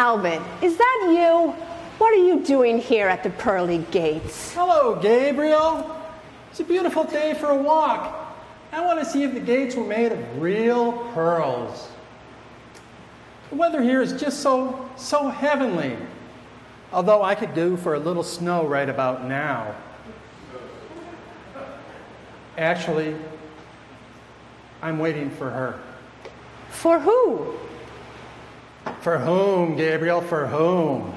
Talbot, is that you? What are you doing here at the pearly gates? Hello, Gabriel. It's a beautiful day for a walk. I want to see if the gates were made of real pearls. The weather here is just so heavenly. Although I could do for a little snow right about now. Actually, I'm waiting for her. For who? For whom, Gabriel? For whom?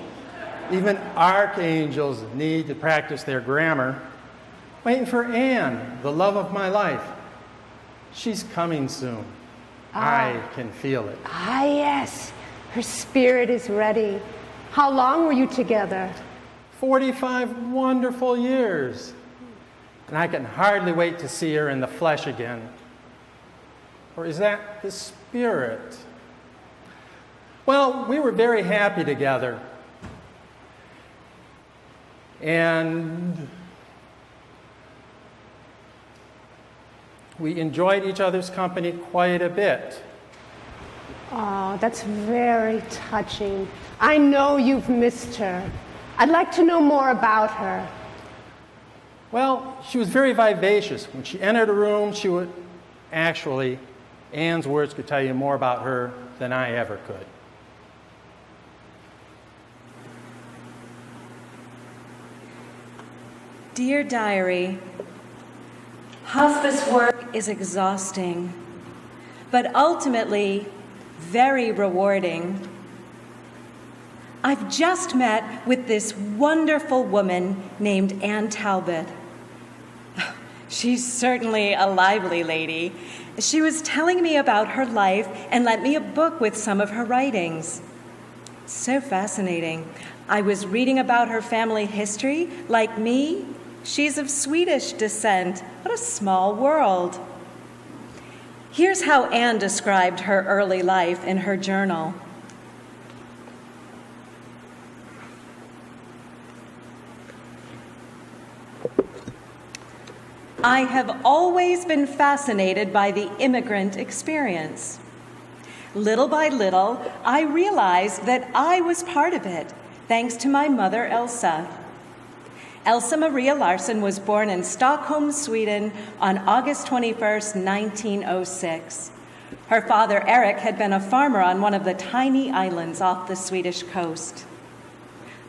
Even archangels need to practice their grammar. Waiting for Anne, the love of my life. She's coming soon. I can feel it. Ah, yes. Her spirit is ready. How long were you together? 45 wonderful years. And I can hardly wait to see her in the flesh again. Or is that the spirit? Well, we were very happy together. And we enjoyed each other's company quite a bit. Oh, that's very touching. I know you've missed her. I'd like to know more about her. Well, she was very vivacious. When she entered a room, she would actually, Anne's words could tell you more about her than I ever could. Dear Diary, hospice work is exhausting, but ultimately very rewarding. I've just met with this wonderful woman named Anne Talbot. She's certainly a lively lady. She was telling me about her life and lent me a book with some of her writings. So fascinating. I was reading about her family history. Like me, she's of Swedish descent. What a small world. Here's how Anne described her early life in her journal. I have always been fascinated by the immigrant experience. Little by little, I realized that I was part of it, thanks to my mother, Elsa. Elsa Maria Larsson was born in Stockholm, Sweden on August 21st, 1906. Her father, Eric, had been a farmer on one of the tiny islands off the Swedish coast.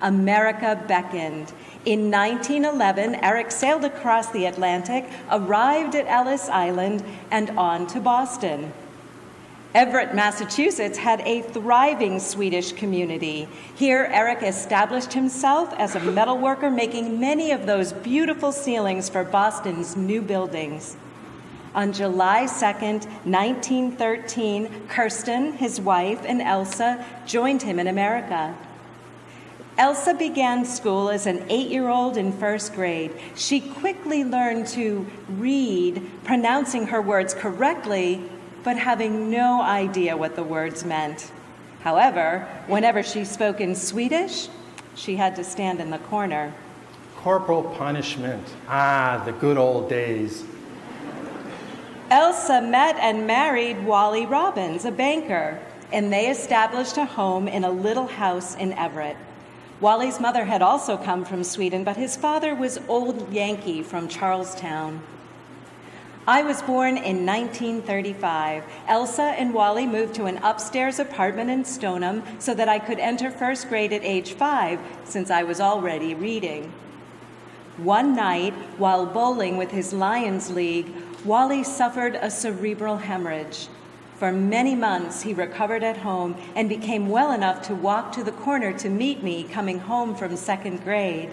America beckoned. In 1911, Eric sailed across the Atlantic, arrived at Ellis Island, and on to Boston. Everett, Massachusetts had a thriving Swedish community. Here, Eric established himself as a metal worker, making many of those beautiful ceilings for Boston's new buildings. On July 2nd, 1913, Kirsten, his wife, and Elsa joined him in America. Elsa began school as an 8-year-old in first grade. She quickly learned to read, pronouncing her words correctly, but having no idea what the words meant. However, whenever she spoke in Swedish, she had to stand in the corner. Corporal punishment. Ah, the good old days. Elsa met and married Wally Robbins, a banker, and they established a home in a little house in Everett. Wally's mother had also come from Sweden, but his father was Old Yankee from Charlestown. I was born in 1935. Elsa and Wally moved to an upstairs apartment in Stoneham so that I could enter first grade at age 5, since I was already reading. One night, while bowling with his Lions League, Wally suffered a cerebral hemorrhage. For many months, he recovered at home and became well enough to walk to the corner to meet me coming home from second grade.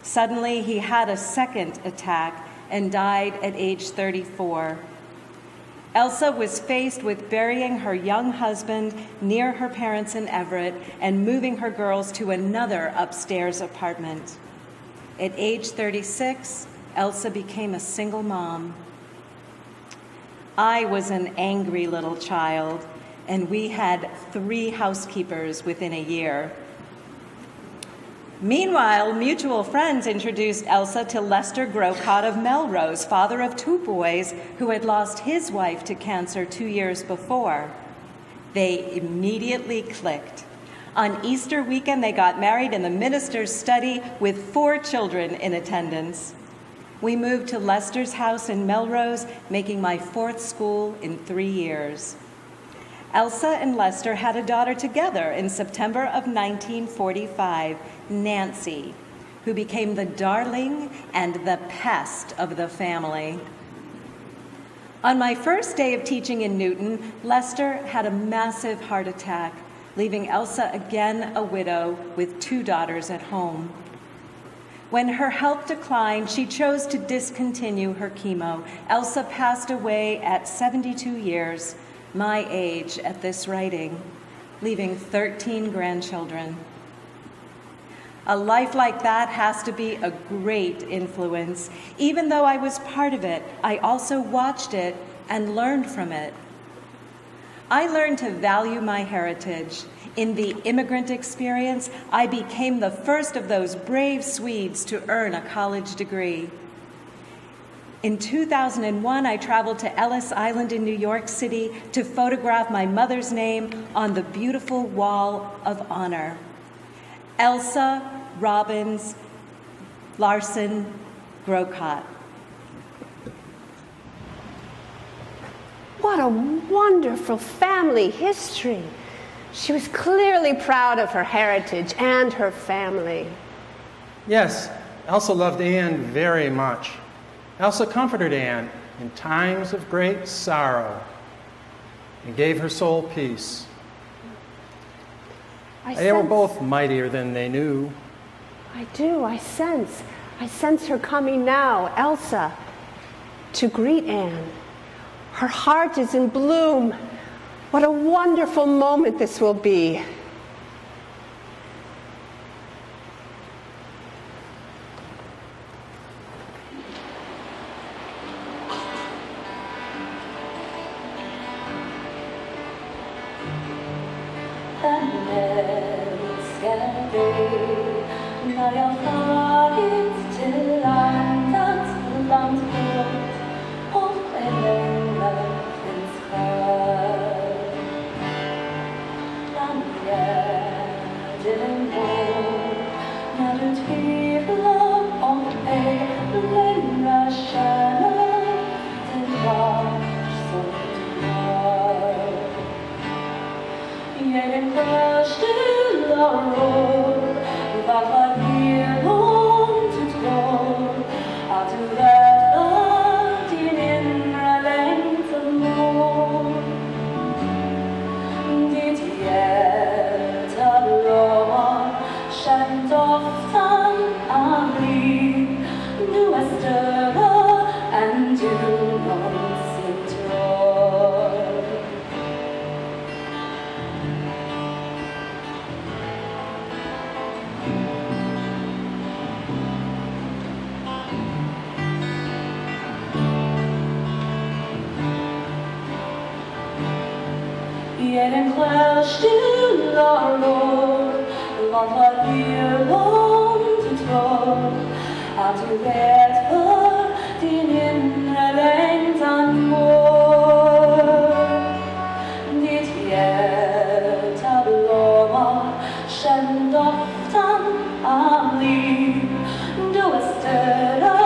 Suddenly, he had a second attack and died at age 34. Elsa was faced with burying her young husband near her parents in Everett and moving her girls to another upstairs apartment. At age 36, Elsa became a single mom. I was an angry little child, and we had 3 housekeepers within a year. Meanwhile, mutual friends introduced Elsa to Lester Grocott of Melrose, father of 2 boys, who had lost his wife to cancer 2 years before. They immediately clicked. On Easter weekend, they got married in the minister's study with 4 children in attendance. We moved to Lester's house in Melrose, making my 4th school in 3 years. Elsa and Lester had a daughter together in September of 1945, Nancy, who became the darling and the pest of the family. On my first day of teaching in Newton, Lester had a massive heart attack, leaving Elsa again a widow with 2 daughters at home. When her health declined, she chose to discontinue her chemo. Elsa passed away at 72 years, my age at this writing, leaving 13 grandchildren. A life like that has to be a great influence. Even though I was part of it, I also watched it and learned from it. I learned to value my heritage. In the immigrant experience, I became the first of those brave Swedes to earn a college degree. In 2001, I traveled to Ellis Island in New York City to photograph my mother's name on the beautiful Wall of Honor. Elsa Robbins Larson Grocott. What a wonderful family history. She was clearly proud of her heritage and her family. Yes, Elsa loved Anne very much. Elsa comforted Anne in times of great sorrow and gave her soul peace. They were both mightier than they knew. I do, I sense her coming now, Elsa, to greet Anne. Her heart is in bloom. What a wonderful moment this will be. När jag farit till landet långt bort och längre finns kvar. Landgärden går när du tvivlar om ej längre känner den vart som du har. Ge din själ stilla ro. Vad var det långt utgår att du vet din inre längtan når? Ditt hjärta blommar, känn doften av liv. Du är större än du någonsin tror. Ge din själ stilla ro. Vad var det långt utgår att du vet för din inre längtan går. Ditt hjärta blommar, känn doften av liv. Du är större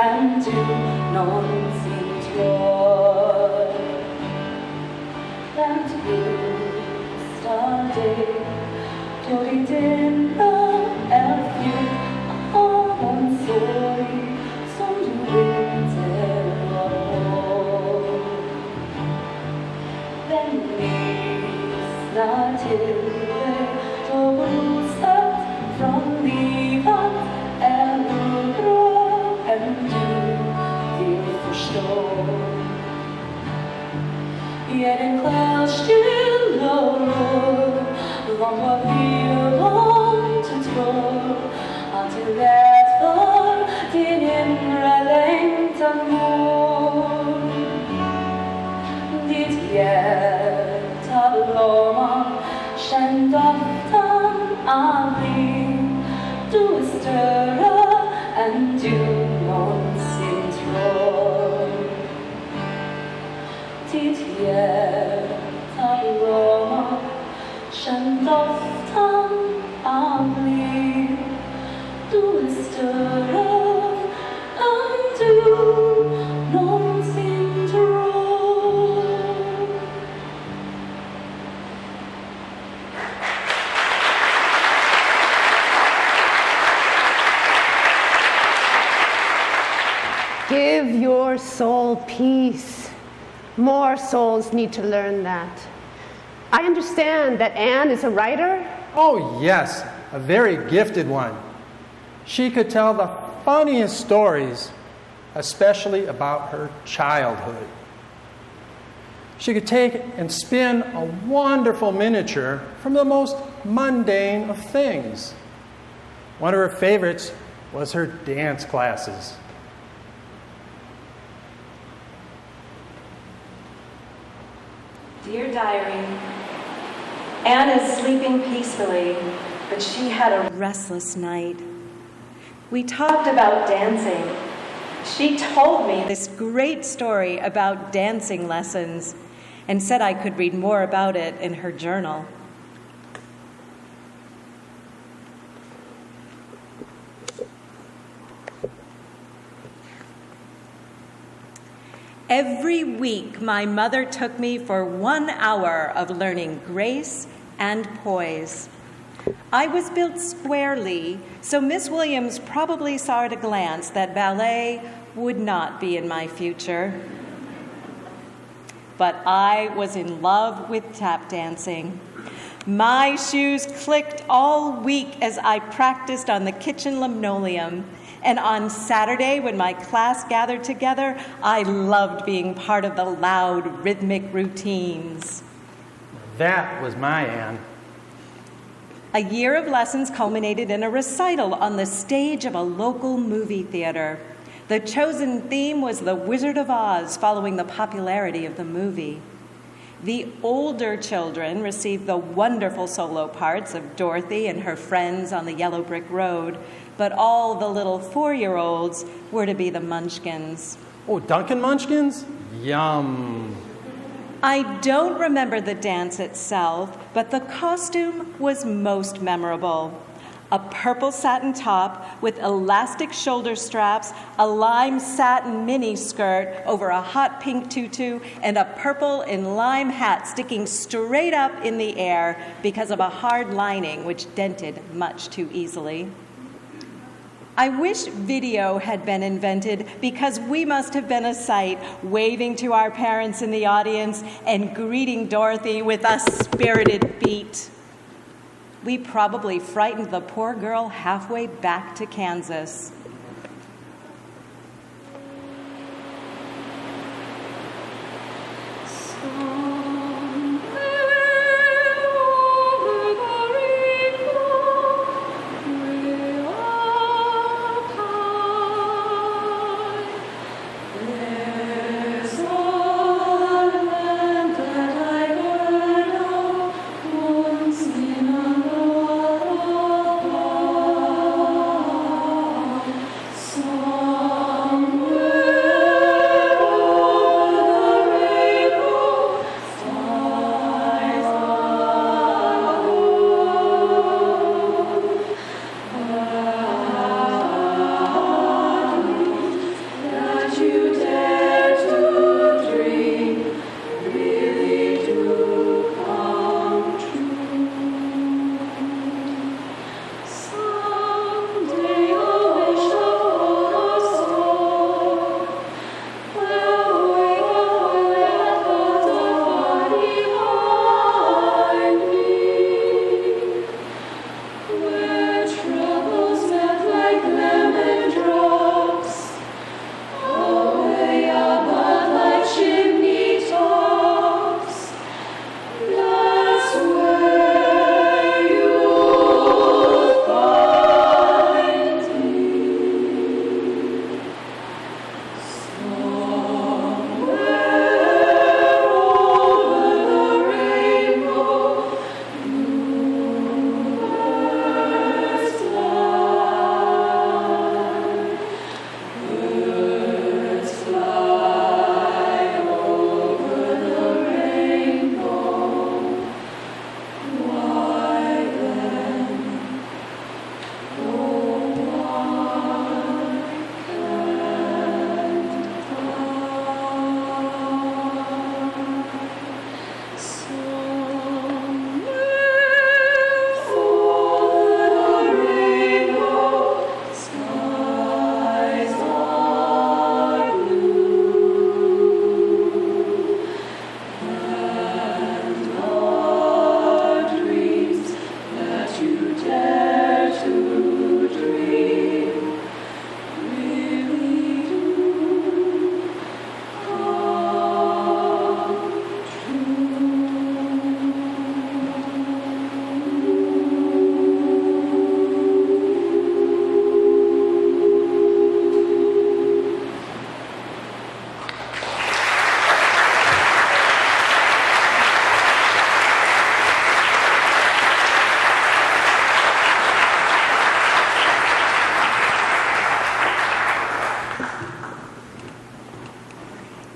än du någonsin tror. Den sista dag då ditt inre är fyllt av en sorg som du inte rår. Den lyssnar till dig då roset från livet är bra än du vill förstå. Ge din själ stilla ro. Vad var det långt utgår att du vet för Give your soul peace. More souls need to learn that. I understand that Anne is a writer. Oh, yes, a very gifted one. She could tell the funniest stories, especially about her childhood. She could take and spin a wonderful miniature from the most mundane of things. One of her favorites was her dance classes. Dear Diary, Anne is sleeping peacefully, but she had a restless night. We talked about dancing. She told me this great story about dancing lessons and said I could read more about it in her journal. Every week, my mother took me for 1 hour of learning grace and poise. I was built squarely, so Miss Williams probably saw at a glance that ballet would not be in my future. But I was in love with tap dancing. My shoes clicked all week as I practiced on the kitchen linoleum. And on Saturday, when my class gathered together, I loved being part of the loud, rhythmic routines. That was my Anne. A year of lessons culminated in a recital on the stage of a local movie theater. The chosen theme was The Wizard of Oz, following the popularity of the movie. The older children received the wonderful solo parts of Dorothy and her friends on the yellow brick road, but all the little 4-year-olds were to be the Munchkins. Oh, Duncan Munchkins? Yum. I don't remember the dance itself, but the costume was most memorable. A purple satin top with elastic shoulder straps, a lime satin mini skirt over a hot pink tutu, and a purple and lime hat sticking straight up in the air because of a hard lining which dented much too easily. I wish video had been invented because we must have been a sight, waving to our parents in the audience and greeting Dorothy with a spirited beat. We probably frightened the poor girl halfway back to Kansas.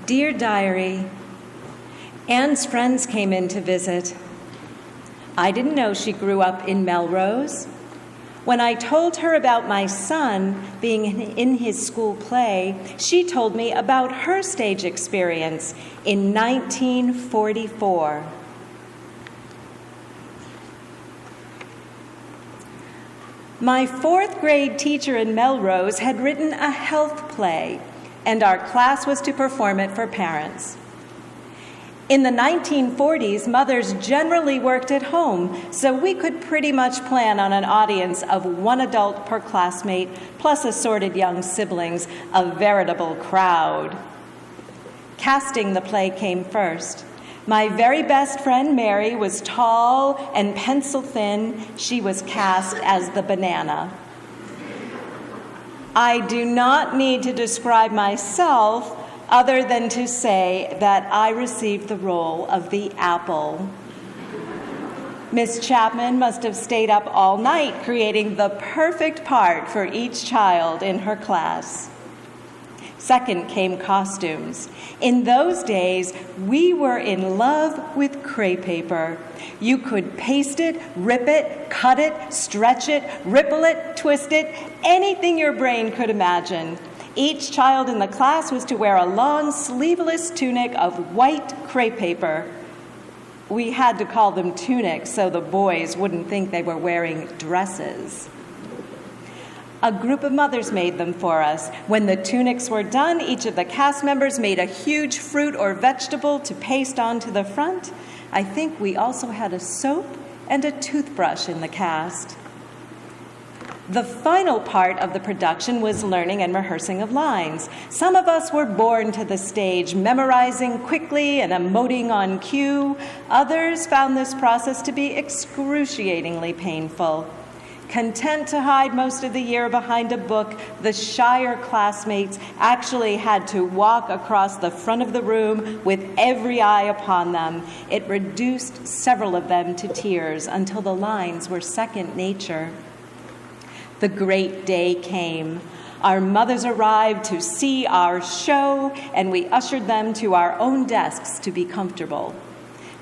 Dear Diary, Anne's friends came in to visit. I didn't know she grew up in Melrose. When I told her about my son being in his school play, she told me about her stage experience in 1944. My fourth grade teacher in Melrose had written a health play, and our class was to perform it for parents. In the 1940s, mothers generally worked at home, so we could pretty much plan on an audience of one adult per classmate, plus assorted young siblings, a veritable crowd. Casting the play came first. My very best friend, Mary, was tall and pencil thin. She was cast as the banana. I do not need to describe myself other than to say that I received the role of the apple. Miss Chapman must have stayed up all night creating the perfect part for each child in her class. Second came costumes. In those days, we were in love with crepe paper. You could paste it, rip it, cut it, stretch it, ripple it, twist it, anything your brain could imagine. Each child in the class was to wear a long sleeveless tunic of white crepe paper. We had to call them tunics so the boys wouldn't think they were wearing dresses. A group of mothers made them for us. When the tunics were done, each of the cast members made a huge fruit or vegetable to paste onto the front. I think we also had a soap and a toothbrush in the cast. The final part of the production was learning and rehearsing of lines. Some of us were born to the stage, memorizing quickly and emoting on cue. Others found this process to be excruciatingly painful. Content to hide most of the year behind a book, the shyer classmates actually had to walk across the front of the room with every eye upon them. It reduced several of them to tears until the lines were second nature. The great day came. Our mothers arrived to see our show, and we ushered them to our own desks to be comfortable.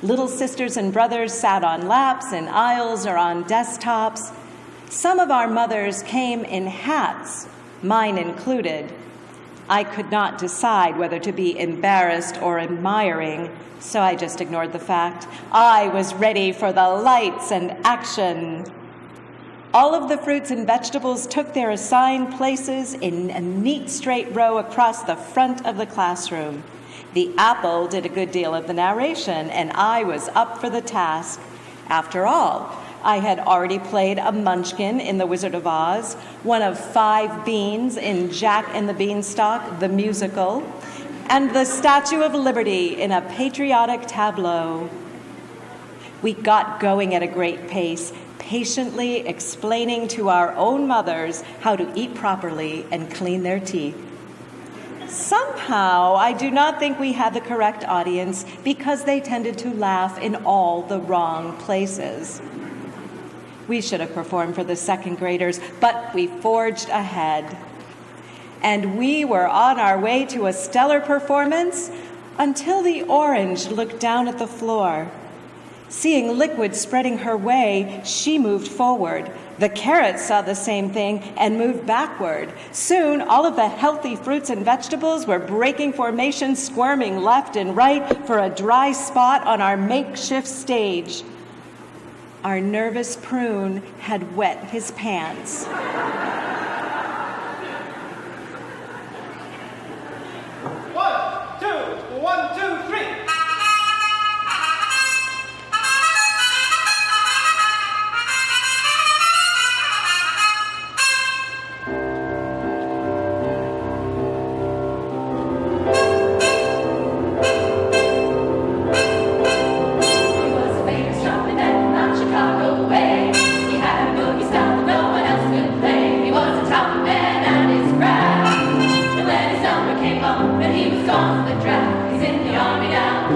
Little sisters and brothers sat on laps, in aisles, or on desktops. Some of our mothers came in hats, mine included. I could not decide whether to be embarrassed or admiring, so I just ignored the fact. I was ready for the lights and action. All of the fruits and vegetables took their assigned places in a neat straight row across the front of the classroom. The apple did a good deal of the narration, and I was up for the task. After all, I had already played a munchkin in The Wizard of Oz, one of 5 beans in Jack and the Beanstalk, the musical, and the Statue of Liberty in a patriotic tableau. We got going at a great pace, patiently explaining to our own mothers how to eat properly and clean their teeth. Somehow, I do not think we had the correct audience because they tended to laugh in all the wrong places. We should have performed for the second graders, but we forged ahead. And we were on our way to a stellar performance until the orange looked down at the floor. Seeing liquid spreading her way, she moved forward. The carrot saw the same thing and moved backward. Soon, all of the healthy fruits and vegetables were breaking formation, squirming left and right for a dry spot on our makeshift stage. Our nervous prune had wet his pants. One, two, three. He was gone for the draft. He's in the army now.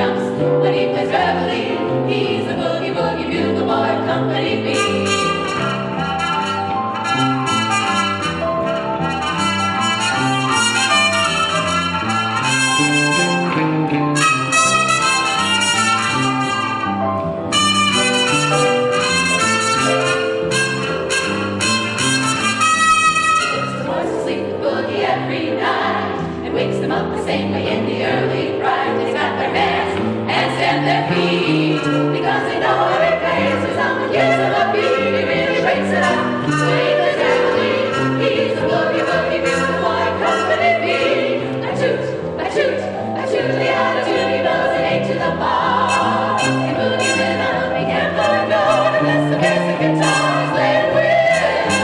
jumps when he plays reveille. He's the boogie woogie bugle boy, company B. Same way in the early rise, they snap their hands and stamp their feet, because they know every place where someone gives them a beat, he really breaks it up. So he plays reveille, he's the boogie woogie bugle boy, company B. I choose the attitude, he knows it ain't to the bar. In boogie rhythm, he can't let go unless the basic guitar is playing with him.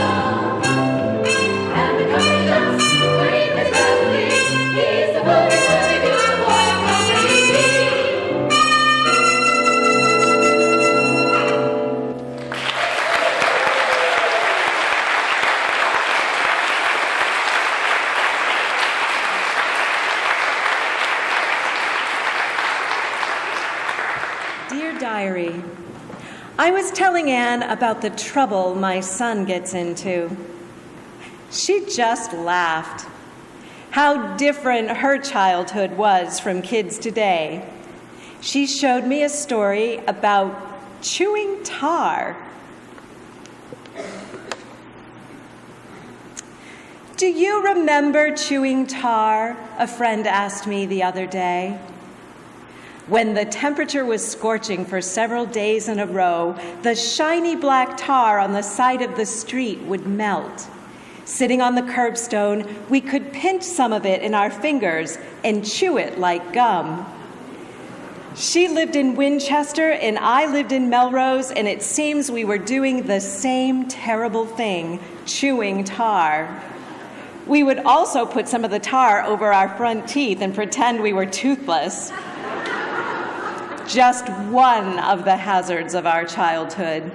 And the company jumps when he plays reveille. He's the boogie woogie bugle boy, company B. Dear Diary, I was telling Anne about the trouble my son gets into. She just laughed. How different her childhood was from kids today. She showed me a story about chewing tar. Do you remember chewing tar? A friend asked me the other day. When the temperature was scorching for several days in a row, the shiny black tar on the side of the street would melt. Sitting on the curbstone, we could pinch some of it in our fingers and chew it like gum. She lived in Winchester and I lived in Melrose, and it seems we were doing the same terrible thing, chewing tar. We would also put some of the tar over our front teeth and pretend we were toothless. Just one of the hazards of our childhood.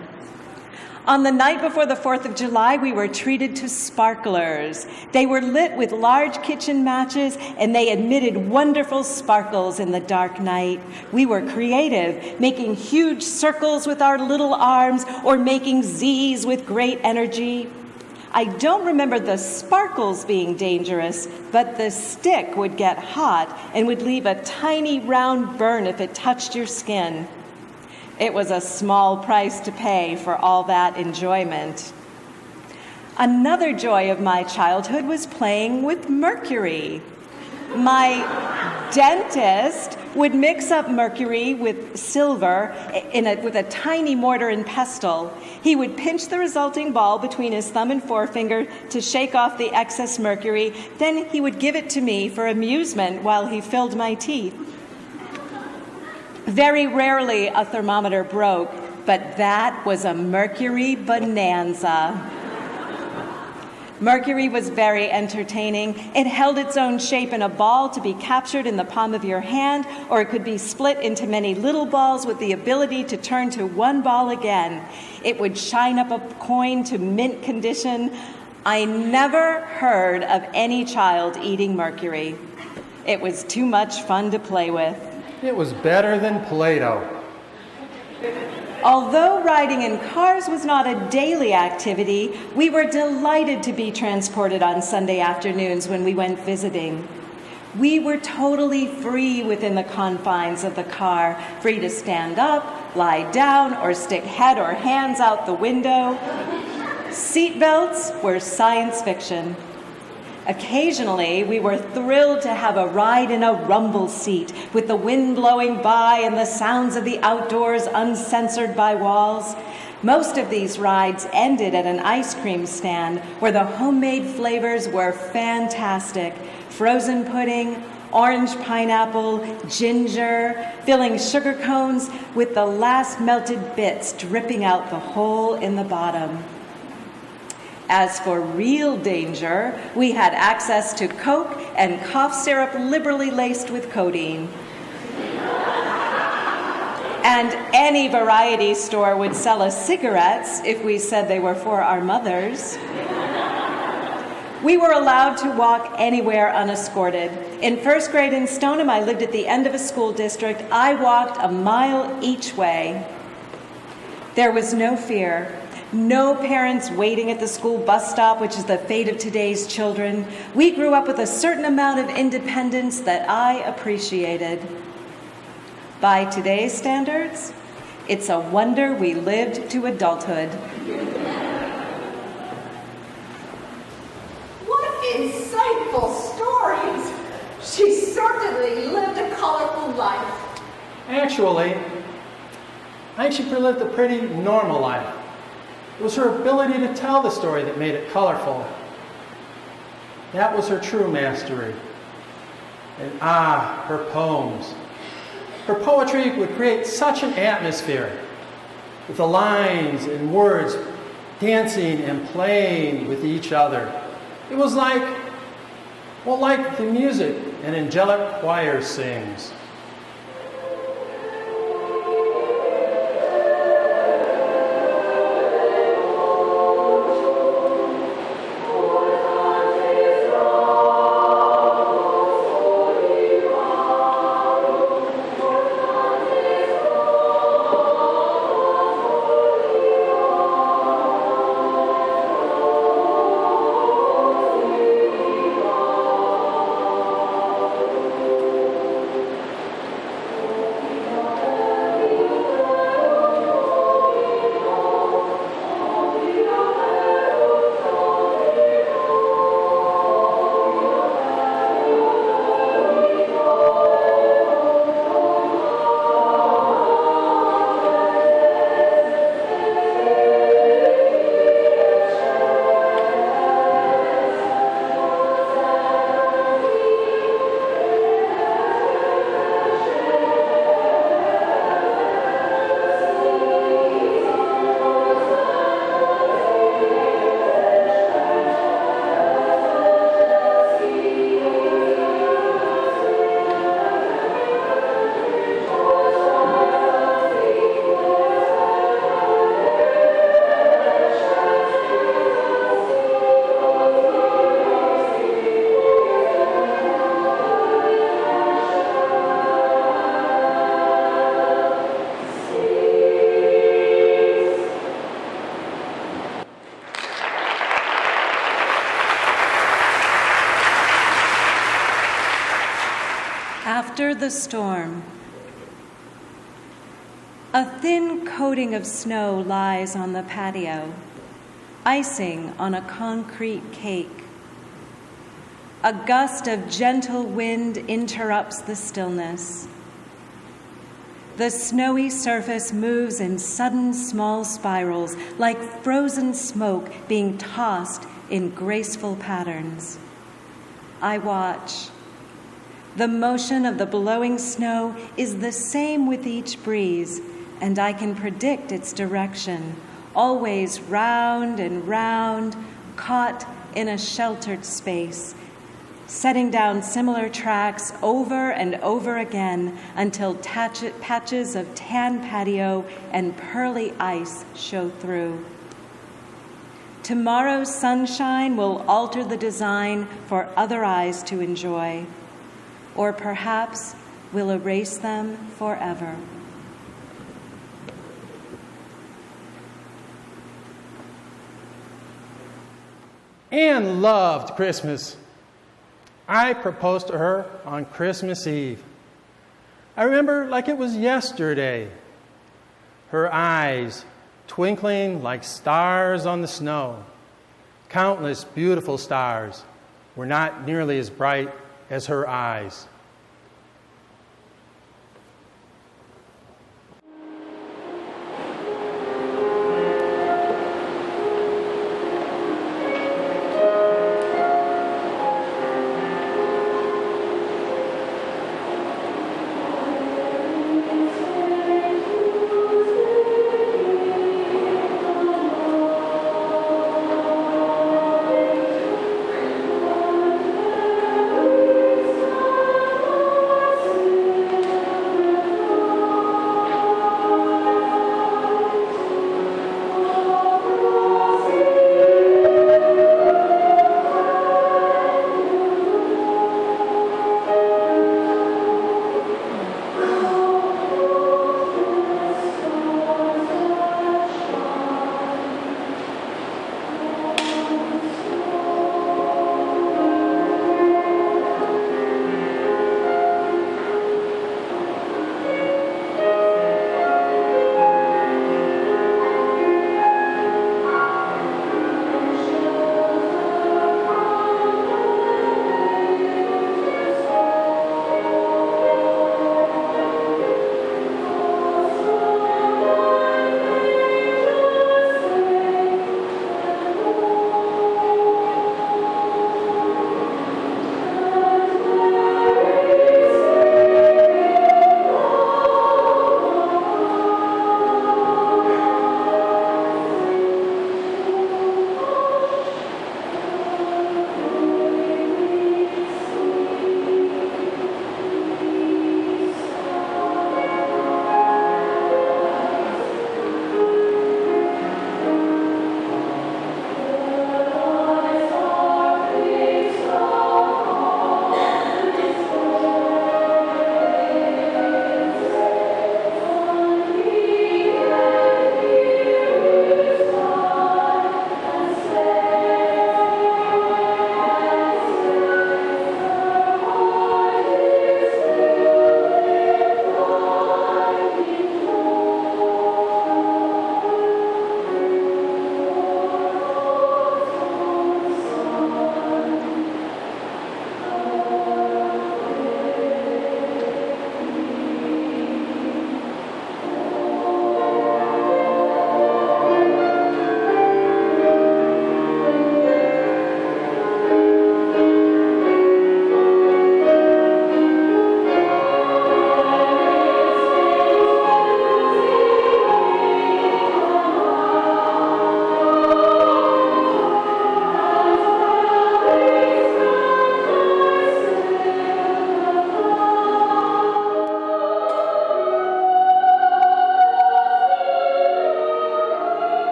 On the night before the 4th of July, we were treated to sparklers. They were lit with large kitchen matches, and they emitted wonderful sparkles in the dark night. We were creative, making huge circles with our little arms or making Z's with great energy. I don't remember the sparkles being dangerous, but the stick would get hot and would leave a tiny round burn if it touched your skin. It was a small price to pay for all that enjoyment. Another joy of my childhood was playing with mercury. My dentist would mix up mercury with silver with a tiny mortar and pestle. He would pinch the resulting ball between his thumb and forefinger to shake off the excess mercury. Then he would give it to me for amusement while he filled my teeth. Very rarely a thermometer broke, but that was a mercury bonanza. Mercury was very entertaining. It held its own shape in a ball to be captured in the palm of your hand, or it could be split into many little balls with the ability to turn to one ball again. It would shine up a coin to mint condition. I never heard of any child eating mercury. It was too much fun to play with. It was better than Play-Doh. Although riding in cars was not a daily activity, we were delighted to be transported on Sunday afternoons when we went visiting. We were totally free within the confines of the car, free to stand up, lie down, or stick head or hands out the window. Seatbelts were science fiction. Occasionally, we were thrilled to have a ride in a rumble seat with the wind blowing by and the sounds of the outdoors uncensored by walls. Most of these rides ended at an ice cream stand where the homemade flavors were fantastic. Frozen pudding, orange pineapple, ginger, filling sugar cones with the last melted bits dripping out the hole in the bottom. As for real danger, we had access to Coke and cough syrup liberally laced with codeine. And any variety store would sell us cigarettes if we said they were for our mothers. We were allowed to walk anywhere unescorted. In first grade in Stoneham, I lived at the end of a school district. I walked a mile each way. There was no fear. No parents waiting at the school bus stop, which is the fate of today's children. We grew up with a certain amount of independence that I appreciated. By today's standards, it's a wonder we lived to adulthood. What insightful stories! She certainly lived a colorful life. Actually, I think she lived a pretty normal life. It was her ability to tell the story that made it colorful. That was her true mastery. And her poems. Her poetry would create such an atmosphere, with the lines and words dancing and playing with each other. It was like the music an angelic choir sings. After the storm, a thin coating of snow lies on the patio, icing on a concrete cake. A gust of gentle wind interrupts the stillness. The snowy surface moves in sudden small spirals, like frozen smoke being tossed in graceful patterns. I watch. The motion of the blowing snow is the same with each breeze, and I can predict its direction, always round and round, caught in a sheltered space, setting down similar tracks over and over again until patches of tan patio and pearly ice show through. Tomorrow's sunshine will alter the design for other eyes to enjoy, or perhaps will erase them forever. Anne loved Christmas. I proposed to her on Christmas Eve. I remember like it was yesterday. Her eyes twinkling like stars on the snow. Countless beautiful stars were not nearly as bright as her eyes.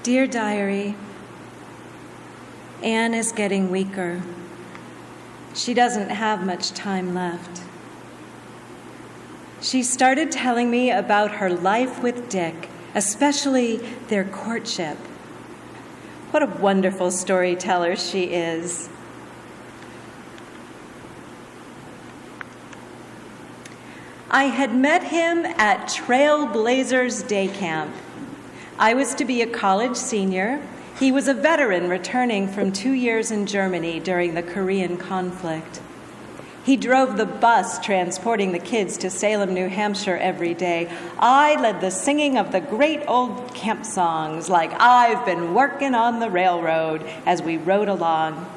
Dear Diary, Anne is getting weaker. She doesn't have much time left. She started telling me about her life with Dick, especially their courtship. What a wonderful storyteller she is. I had met him at Trailblazers Day Camp. I was to be a college senior. He was a veteran returning from 2 years in Germany during the Korean conflict. He drove the bus transporting the kids to Salem, New Hampshire every day. I led the singing of the great old camp songs like "I've Been Working on the Railroad" as we rode along.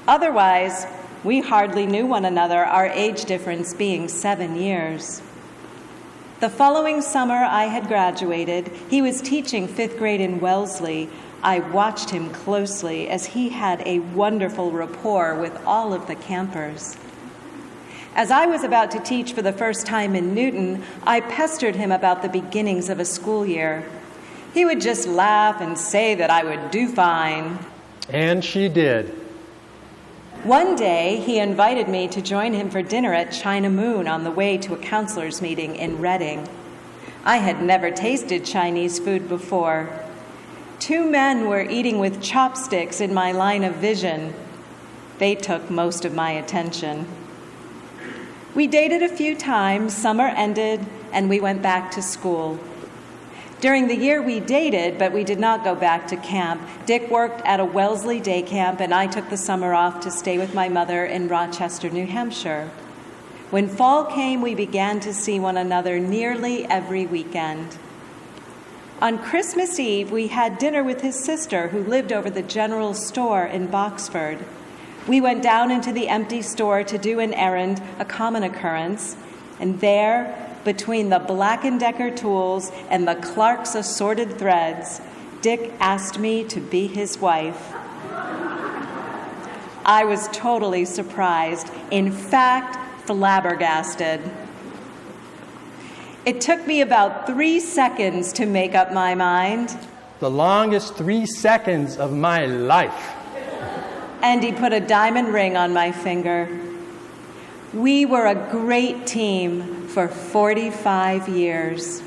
Otherwise, we hardly knew one another, our age difference being 7 years. The following summer, I had graduated. He was teaching 5th grade in Wellesley. I watched him closely as he had a wonderful rapport with all of the campers. As I was about to teach for the first time in Newton, I pestered him about the beginnings of a school year. He would just laugh and say that I would do fine. And she did. One day, he invited me to join him for dinner at China Moon on the way to a counselor's meeting in Reading. I had never tasted Chinese food before. 2 men were eating with chopsticks in my line of vision. They took most of my attention. We dated a few times, summer ended, and we went back to school. During the year we dated, but we did not go back to camp, Dick worked at a Wellesley day camp, and I took the summer off to stay with my mother in Rochester, New Hampshire. When fall came, we began to see one another nearly every weekend. On Christmas Eve, we had dinner with his sister, who lived over the general store in Boxford. We went down into the empty store to do an errand, a common occurrence, and there, between the Black & Decker tools and the Clark's assorted threads, Dick asked me to be his wife. I was totally surprised, in fact, flabbergasted. It took me about 3 seconds to make up my mind. The longest 3 seconds of my life. And he put a diamond ring on my finger. We were a great team for 45 years.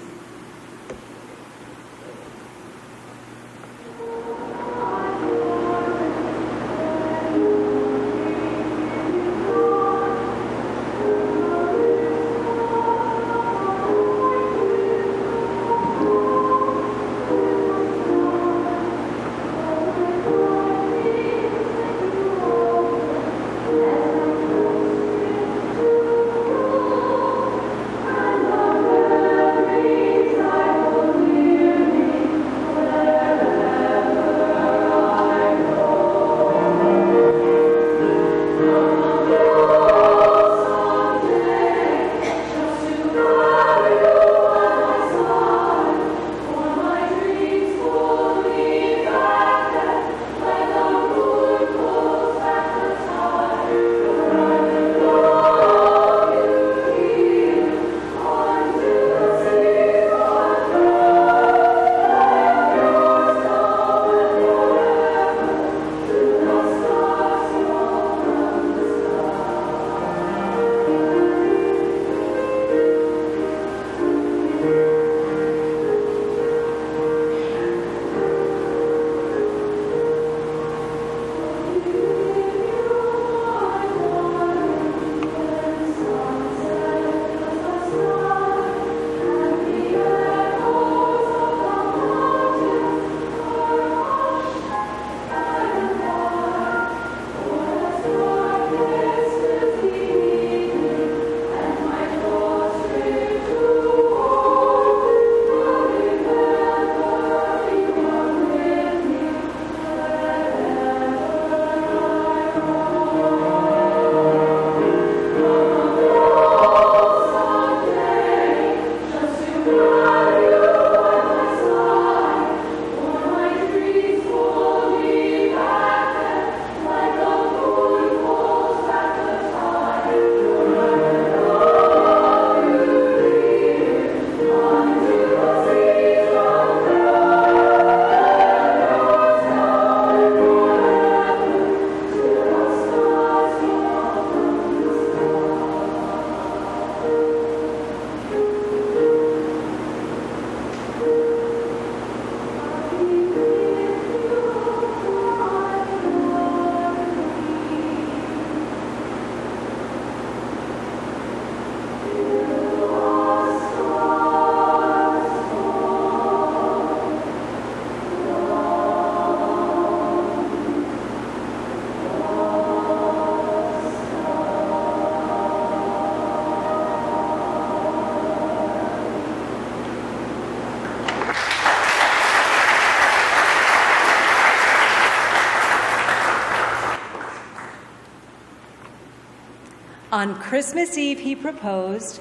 On Christmas Eve, he proposed.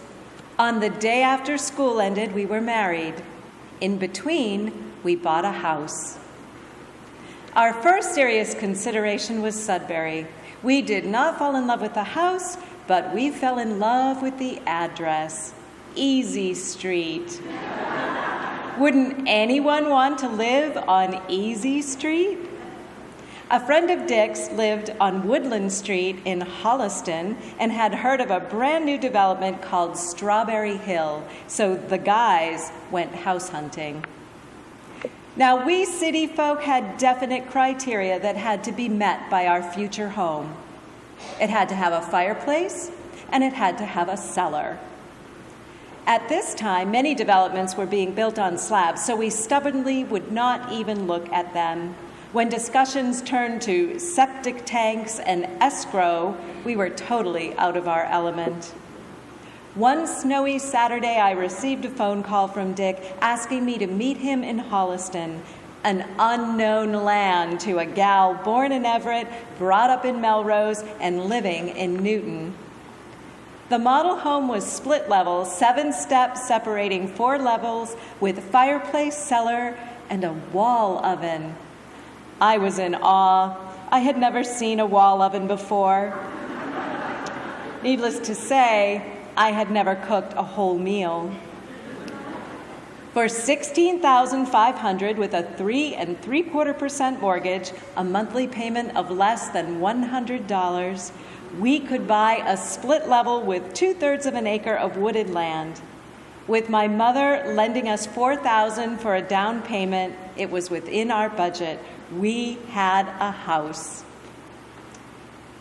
On the day after school ended, we were married. In between, we bought a house. Our first serious consideration was Sudbury. We did not fall in love with the house, but we fell in love with the address. Easy Street. Wouldn't anyone want to live on Easy Street? A friend of Dick's lived on Woodland Street in Holliston and had heard of a brand new development called Strawberry Hill, so the guys went house hunting. Now, we city folk had definite criteria that had to be met by our future home. It had to have a fireplace, and it had to have a cellar. At this time, many developments were being built on slabs, so we stubbornly would not even look at them. When discussions turned to septic tanks and escrow, we were totally out of our element. One snowy Saturday, I received a phone call from Dick asking me to meet him in Holliston, an unknown land to a gal born in Everett, brought up in Melrose, and living in Newton. The model home was split level, 7 steps separating 4 levels, with fireplace, cellar, and a wall oven. I was in awe. I had never seen a wall oven before. Needless to say, I had never cooked a whole meal. For $16,500 with a 3 3/4% mortgage, a monthly payment of less than $100, we could buy a split level with 2/3 of an acre of wooded land. With my mother lending us $4,000 for a down payment, it was within our budget. We had a house.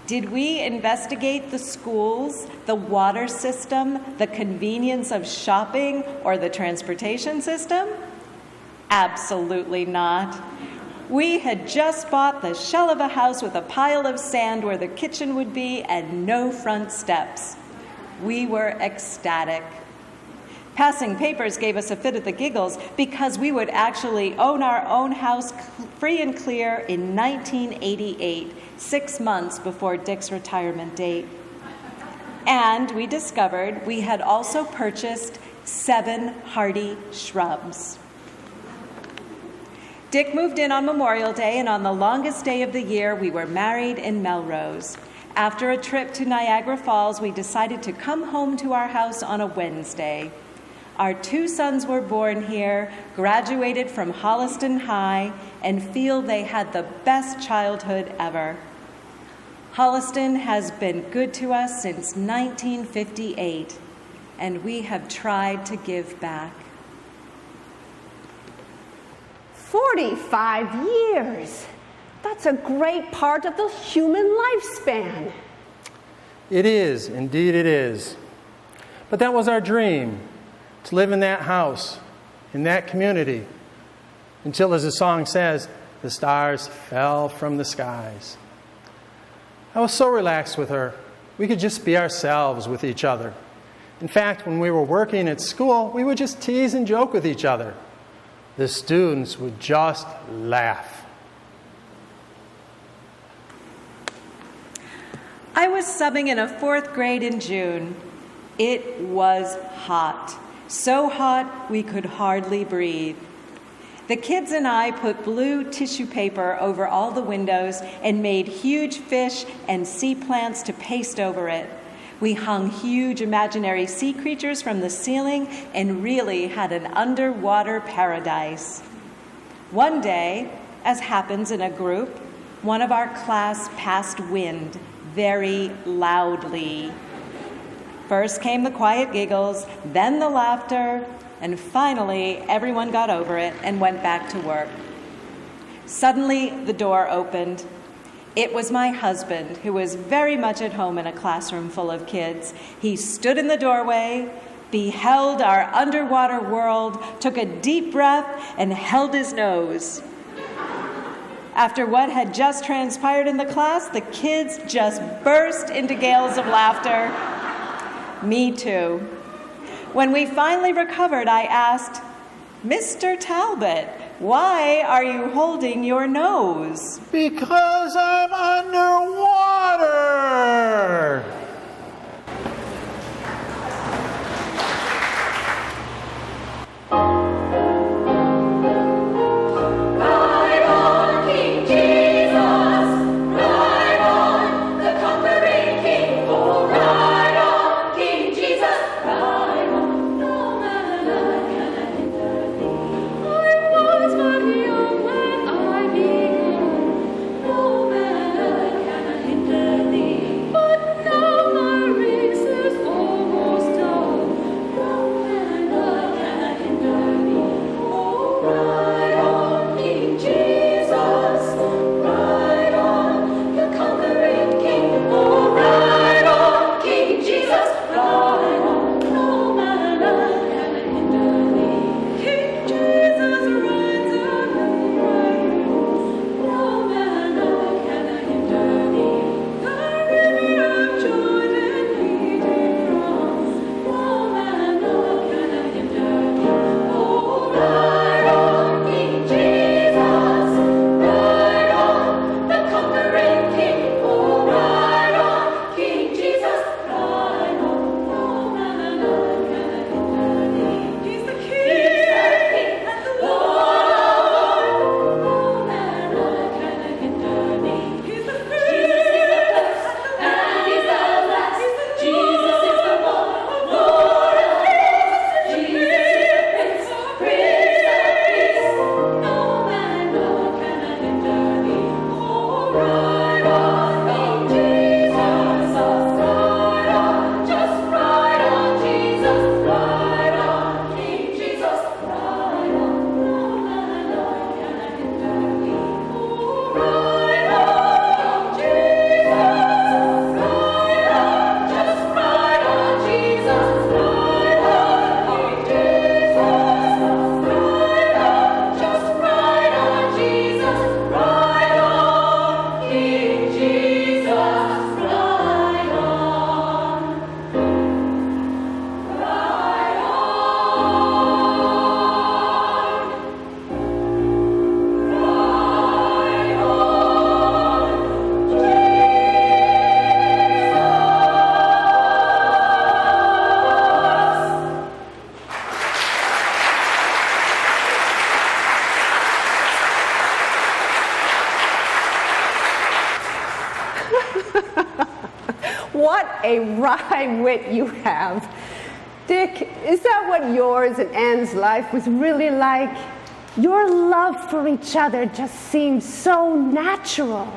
Did we investigate the schools, the water system, the convenience of shopping, or the transportation system? Absolutely not. We had just bought the shell of a house with a pile of sand where the kitchen would be and no front steps. We were ecstatic. Passing papers gave us a fit of the giggles because we would actually own our own house free and clear in 1988, 6 months before Dick's retirement date. And we discovered we had also purchased 7 hardy shrubs. Dick moved in on Memorial Day, and on the longest day of the year, we were married in Melrose. After a trip to Niagara Falls, we decided to come home to our house on a Wednesday. Our 2 sons were born here, graduated from Holliston High, and feel they had the best childhood ever. Holliston has been good to us since 1958, and we have tried to give back. 45 years. That's a great part of the human lifespan. It is, indeed it is. But that was our dream, to live in that house, in that community, until, as the song says, the stars fell from the skies. I was so relaxed with her. We could just be ourselves with each other. In fact, when we were working at school, we would just tease and joke with each other. The students would just laugh. I was subbing in a 4th grade in June. It was hot. So hot we could hardly breathe. The kids and I put blue tissue paper over all the windows and made huge fish and sea plants to paste over it. We hung huge imaginary sea creatures from the ceiling and really had an underwater paradise. One day, as happens in a group, one of our class passed wind very loudly. First came the quiet giggles, then the laughter, and finally everyone got over it and went back to work. Suddenly, the door opened. It was my husband, who was very much at home in a classroom full of kids. He stood in the doorway, beheld our underwater world, took a deep breath, and held his nose. After what had just transpired in the class, the kids just burst into gales of laughter. Me too. When we finally recovered, I asked, "Mr. Talbot, why are you holding your nose?" Because I'm underwater. a wry wit you have. Dick, is that what yours and Anne's life was really like? Your love for each other just seems so natural.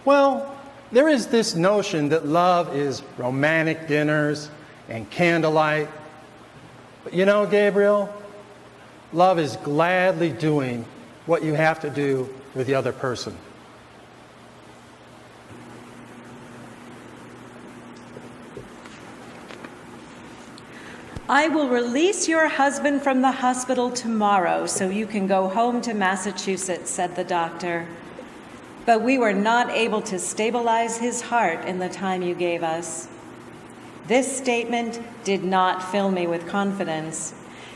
Well, there is this notion that love is romantic dinners and candlelight. But you know, Gabriel, love is gladly doing what you have to do with the other person. I will release your husband from the hospital tomorrow so you can go home to Massachusetts, said the doctor. But we were not able to stabilize his heart in the time you gave us. This statement did not fill me with confidence,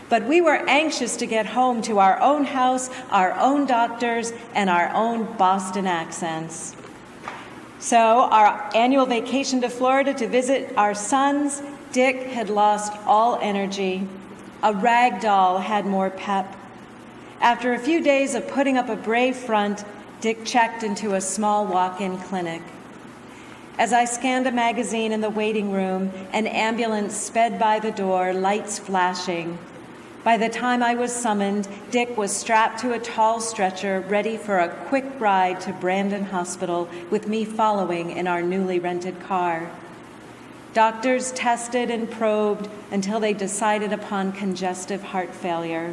but we were anxious to get home to our own house, our own doctors, and our own Boston accents. So our annual vacation to Florida to visit our sons, Dick had lost all energy. A rag doll had more pep. After a few days of putting up a brave front, Dick checked into a small walk-in clinic. As I scanned a magazine in the waiting room, an ambulance sped by the door, lights flashing. By the time I was summoned, Dick was strapped to a tall stretcher, ready for a quick ride to Brandon Hospital, with me following in our newly rented car. Doctors tested and probed until they decided upon congestive heart failure.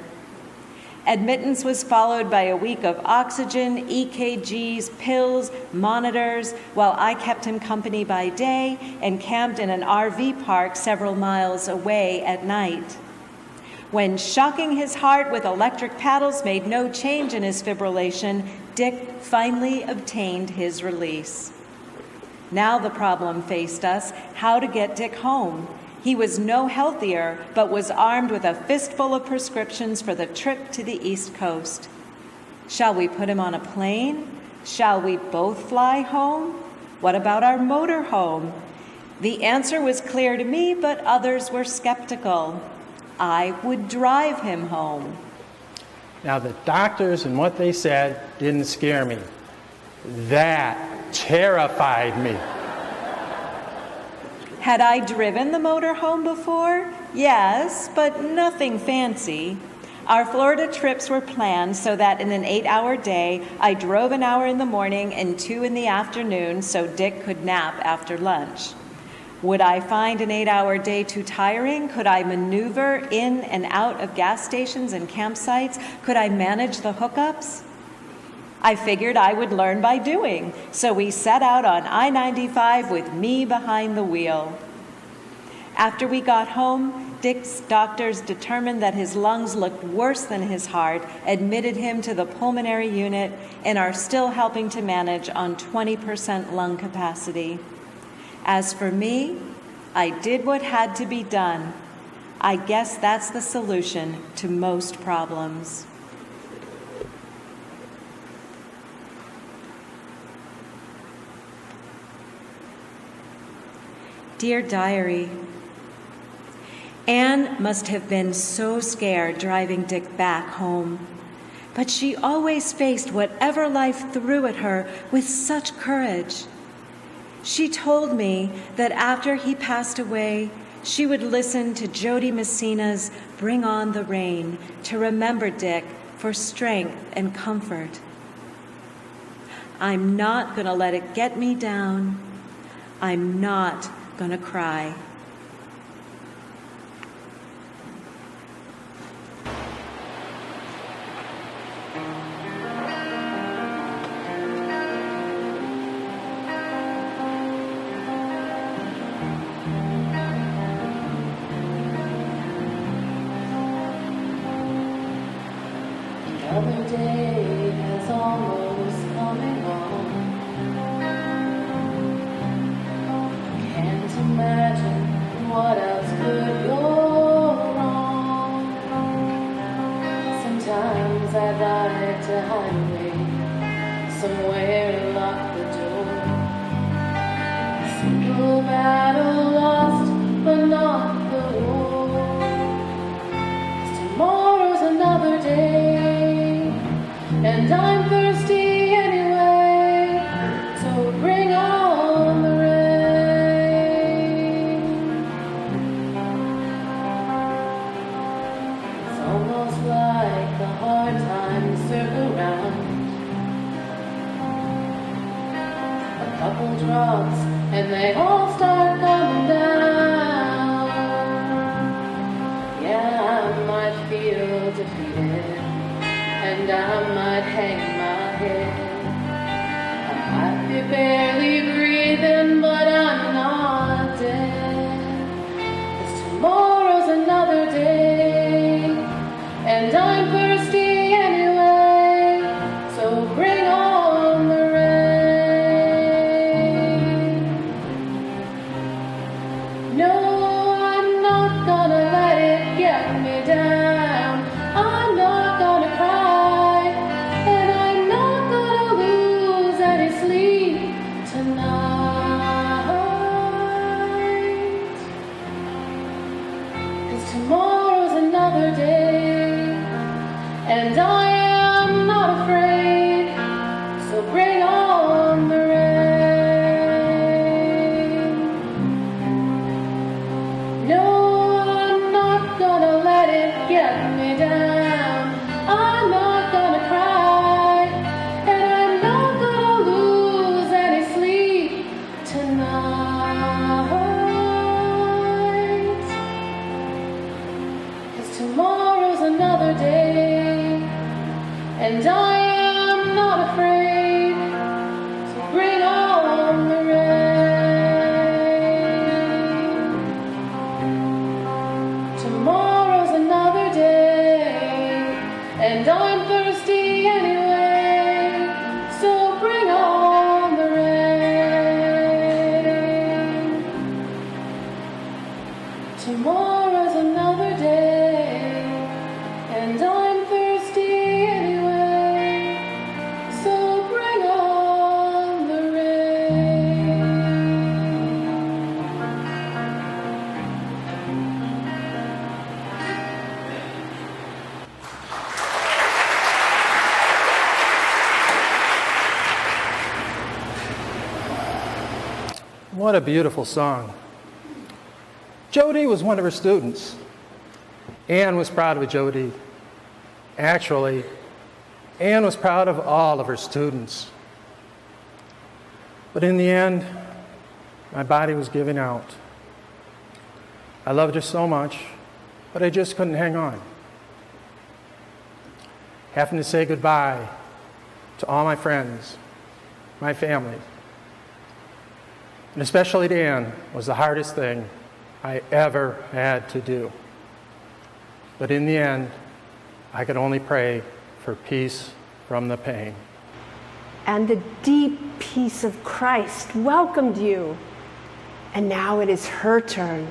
Admittance was followed by a week of oxygen, EKGs, pills, monitors, while I kept him company by day and camped in an RV park several miles away at night. When shocking his heart with electric paddles made no change in his fibrillation, Dick finally obtained his release. Now the problem faced us: how to get Dick home. He was no healthier, but was armed with a fistful of prescriptions for the trip to the East Coast. Shall we put him on a plane? Shall we both fly home? What about our motor home? The answer was clear to me, but others were skeptical. I would drive him home. Now, the doctors and what they said didn't scare me. That terrified me. Had I driven the motorhome before? Yes, but nothing fancy. Our Florida trips were planned so that in an 8-hour day, I drove an hour in the morning and 2 in the afternoon so Dick could nap after lunch. Would I find an 8-hour day too tiring? Could I maneuver in and out of gas stations and campsites? Could I manage the hookups? I figured I would learn by doing, so we set out on I-95 with me behind the wheel. After we got home, Dick's doctors determined that his lungs looked worse than his heart, admitted him to the pulmonary unit, and are still helping to manage on 20% lung capacity. As for me, I did what had to be done. I guess that's the solution to most problems. Dear Diary, Anne must have been so scared driving Dick back home, but she always faced whatever life threw at her with such courage. She told me that after he passed away, she would listen to Jody Messina's Bring On the Rain to remember Dick for strength and comfort. I'm not going to let it get me down. I'm not going to cry. Another day has almost come and gone. Can't imagine what else could go wrong. Sometimes I'd like to hide away somewhere and lock the door. A simple battle lost, but not the war. 'Cause tomorrow's another day, and I'm thirsty anyway, so bring on the rain. almost like the hard times circle round. A couple drops and they all start coming down. Yeah, I might feel defeated and I might hang my head. I might be barely breathing, but I'm not dead. 'Cause tomorrow's another day, and I'm thirsty anyway, so bring on the rain. No, I'm not gonna let it get me down. I'm not gonna cry, and I'm not gonna lose any sleep tonight. 'Cause tomorrow's another day, and I am not afraid, so bring on the rain. No, I'm not gonna let it get me down. I'm not gonna cry, and I'm not gonna lose any sleep tonight. 'Cause tomorrow's another day, and I am not afraid, so bring on the rain. Tomorrow's another day, and I'm thirsty anyway, so bring on the rain. Tomorrow's another day, and I'm thirsty anyway, so bring on the rain. What a beautiful song. Jody was one of her students. Anne was proud of Jody. Actually, Anne was proud of all of her students. But in the end, my body was giving out. I loved her so much, but I just couldn't hang on. Having to say goodbye to all my friends, my family, and especially to Anne, was the hardest thing I ever had to do. But in the end, I could only pray for peace from the pain. And the deep peace of Christ welcomed you. And now it is her turn.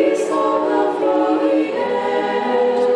Peace of the flowing end.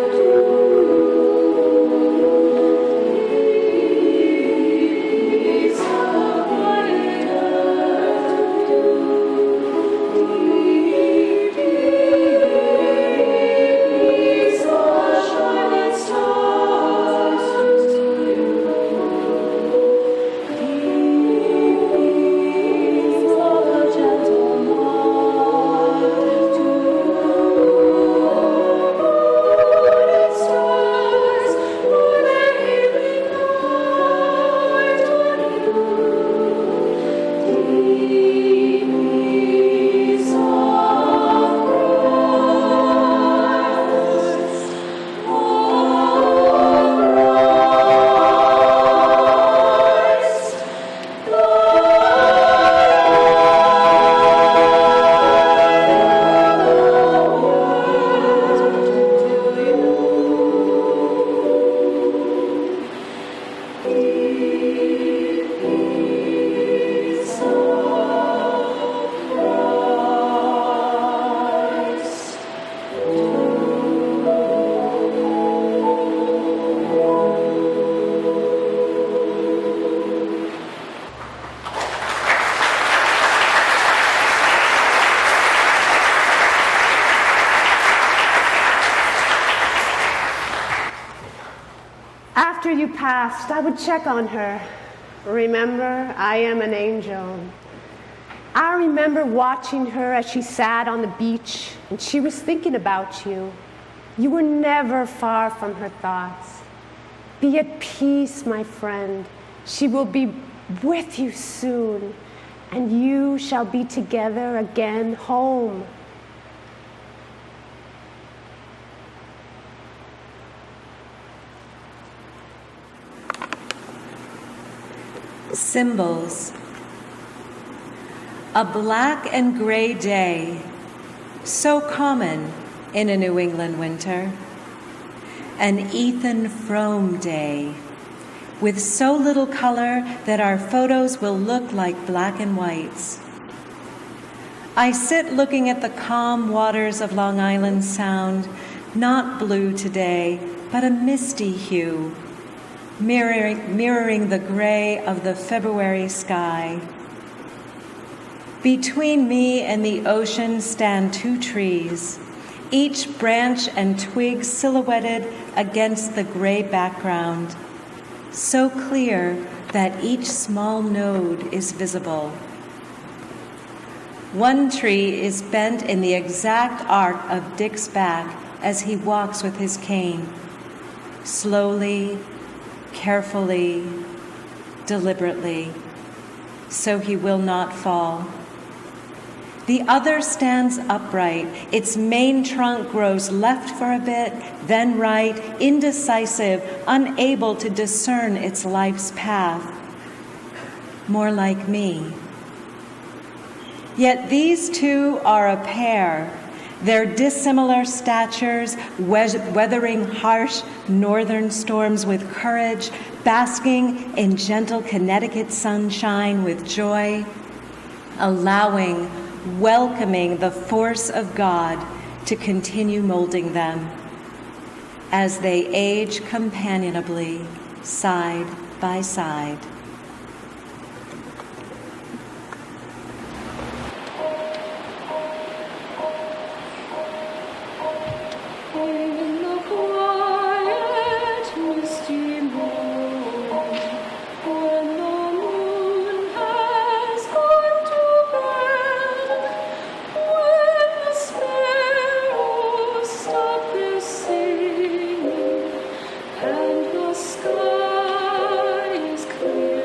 After you passed, I would check on her. Remember, I am an angel. I remember watching her as she sat on the beach and she was thinking about you. You were never far from her thoughts. Be at peace, my friend. She will be with you soon, and you shall be together again home. Symbols. A black and gray day, so common in a New England winter. An Ethan Frome day, with so little color that our photos will look like black and whites. I sit looking at the calm waters of Long Island Sound, not blue today, but a misty hue, mirroring the gray of the February sky. Between me and the ocean stand two trees, each branch and twig silhouetted against the gray background, so clear that each small node is visible. One tree is bent in the exact arc of Dick's back as he walks with his cane, slowly, carefully, deliberately, so he will not fall. The other stands upright. Its main trunk grows left for a bit, then right, indecisive, unable to discern its life's path. More like me. Yet these two are a pair. Their dissimilar statures, weathering harsh northern storms with courage, basking in gentle Connecticut sunshine with joy, welcoming the force of God to continue molding them as they age companionably, side by side. In the quiet, misty morn, when the moon has gone to bed, when the sparrows stop their singing, and the sky is clear.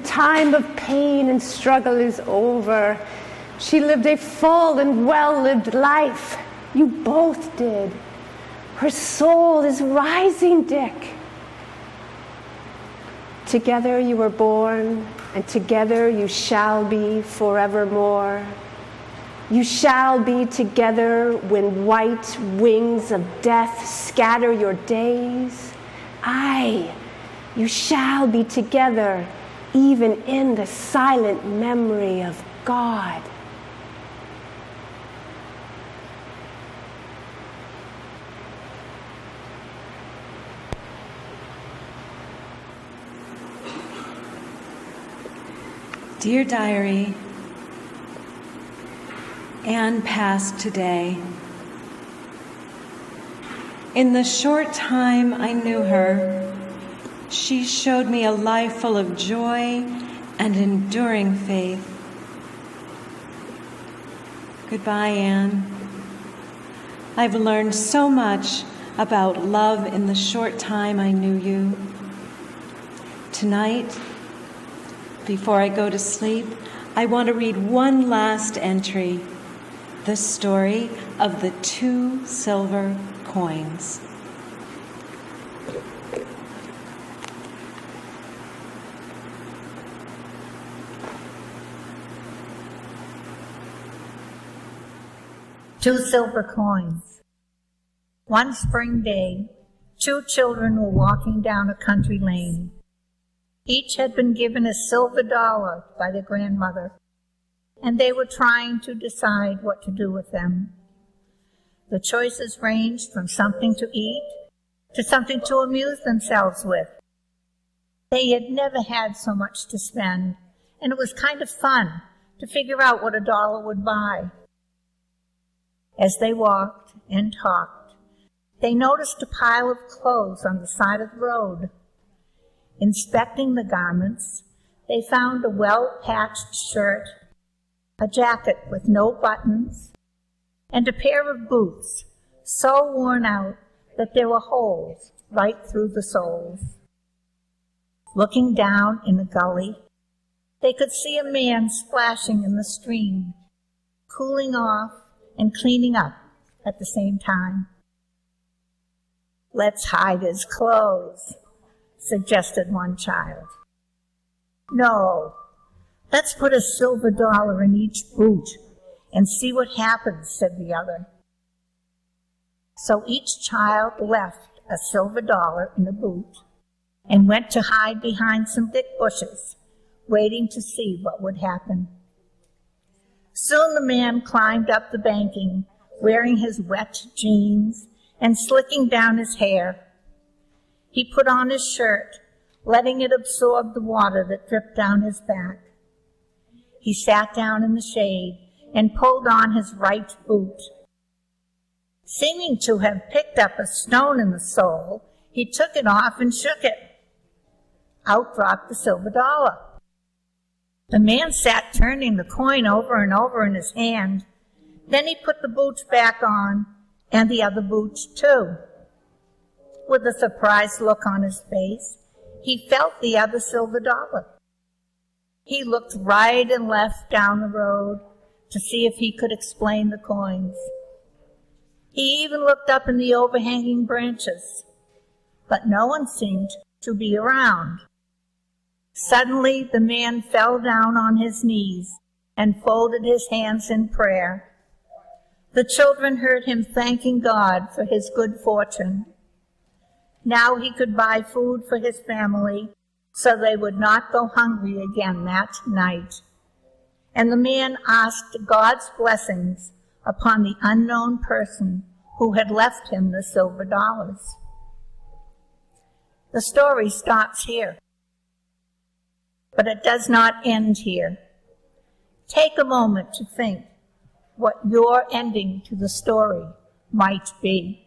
time of pain and struggle is over. She lived a full and well-lived life. You both did. Her soul is rising, Dick. Together you were born, and together you shall be forevermore. You shall be together when white wings of death scatter your days. Aye, you shall be together even in the silent memory of God. Dear Diary, Anne passed today. In the short time I knew her, she showed me a life full of joy and enduring faith. Goodbye, Anne. I've learned so much about love in the short time I knew you. Tonight, before I go to sleep, I want to read one last entry, the story of the 2 silver coins. Two silver coins. One spring day, 2 children were walking down a country lane. Each had been given a silver dollar by their grandmother, and they were trying to decide what to do with them. The choices ranged from something to eat to something to amuse themselves with. They had never had so much to spend, and it was kind of fun to figure out what a dollar would buy. As they walked and talked, they noticed a pile of clothes on the side of the road. Inspecting the garments, they found a well-patched shirt, a jacket with no buttons, and a pair of boots so worn out that there were holes right through the soles. Looking down in a gully, they could see a man splashing in the stream, cooling off and cleaning up at the same time. "Let's hide his clothes," suggested one child. "No, let's put a silver dollar in each boot and see what happens," said the other. So each child left a silver dollar in a boot and went to hide behind some thick bushes, waiting to see what would happen. Soon the man climbed up the banking, wearing his wet jeans and slicking down his hair. He put on his shirt, letting it absorb the water that dripped down his back. He sat down in the shade and pulled on his right boot. Seeming to have picked up a stone in the sole, he took it off and shook it. Out dropped the silver dollar. The man sat turning the coin over and over in his hand. Then he put the boots back on, and the other boots too. With a surprised look on his face, he felt the other silver dollar. He looked right and left down the road to see if he could explain the coins. He even looked up in the overhanging branches, but no one seemed to be around. Suddenly, the man fell down on his knees and folded his hands in prayer. The children heard him thanking God for his good fortune. Now he could buy food for his family so they would not go hungry again that night. And the man asked God's blessings upon the unknown person who had left him the silver dollars. The story stops here, but it does not end here. Take a moment to think what your ending to the story might be.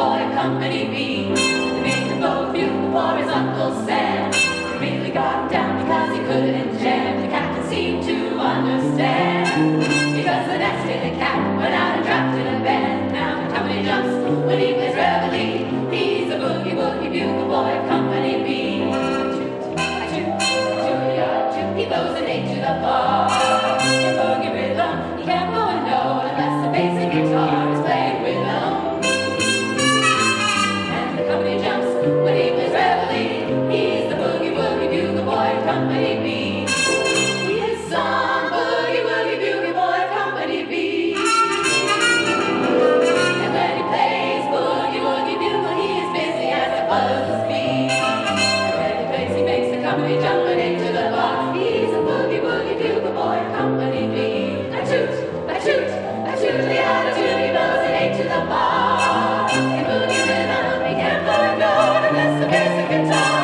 boy of Company B. They made the boat bugle for his Uncle Sam. He really got him down because he couldn't jam. The captain seemed to understand, because the next day the captain went out and dropped in a band. Now the company jumps when he plays reveille. He's the boogie woogie bugle boy of Company B. He blows an eight to the bar. In boogie rhythm, he can't blow a note unless the basic guitar is playing with him. And the company jumps when he plays reveille. He's the boogie woogie bugle boy of Company B. He is some boogie woogie bugle boy of Company B. And when he plays boogie woogie bugle, he is busy as a buzzbee. And when he plays, he makes the company jump and into the bar. He's a boogie woogie bugle boy of Company B. I toot, I toot, I toot the attitude. He blows an eight to the bar. In boogie rhythm, he can't blow a note unless the basic guitar